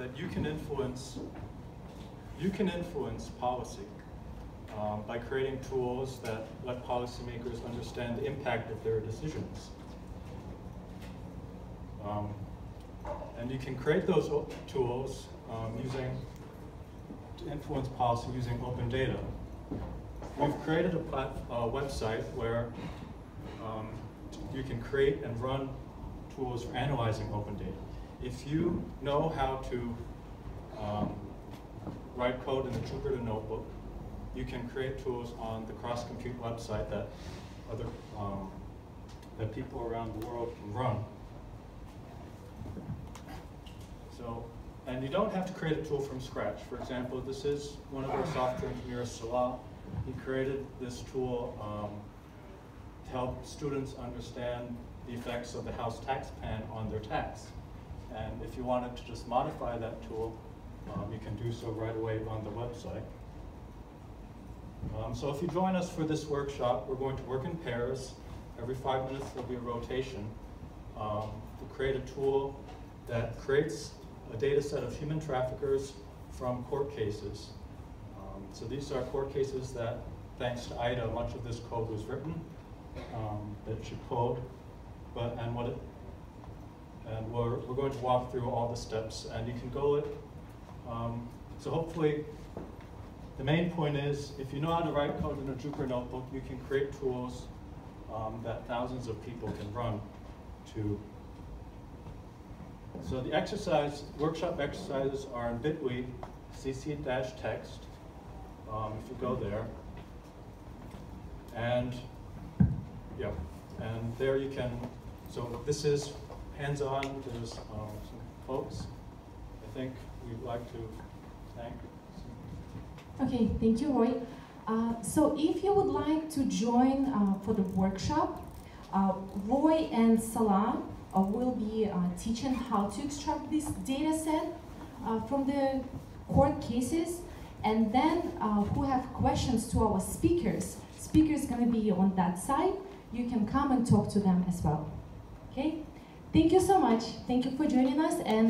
that you can influence policy by creating tools that let policymakers understand the impact of their decisions. And you can create those tools to influence policy using open data. We've created a website where you can create and run tools for analyzing open data. If you know how to write code in the Jupyter Notebook, you can create tools on the cross-compute website that that people around the world can run. So, and you don't have to create a tool from scratch. For example, this is one of our software engineers, Salah. He created this tool to help students understand the effects of the house tax plan on their tax. And if you wanted to just modify that tool, you can do so right away on the website. So if you join us for this workshop, we're going to work in pairs. Every 5 minutes there'll be a rotation. We'll create a tool that creates a data set of human traffickers from court cases. So these are court cases that, thanks to IDA, much of this code was written that should code. And we're going to walk through all the steps, and you can go it. So hopefully, the main point is, if you know how to write code in a Jupyter Notebook, you can create tools that thousands of people can run to. So the workshop exercises are in bit.ly cc-text, if you go there. And yeah, and there you can, so this is hands-on. There's some folks I think we'd like to thank. Okay, thank you, Roy. So if you would like to join for the workshop, Roy and Salah will be teaching how to extract this data set from the court cases. And then who have questions to our speakers going to be on that side. You can come and talk to them as well. Okay? Thank you so much. Thank you for joining us. And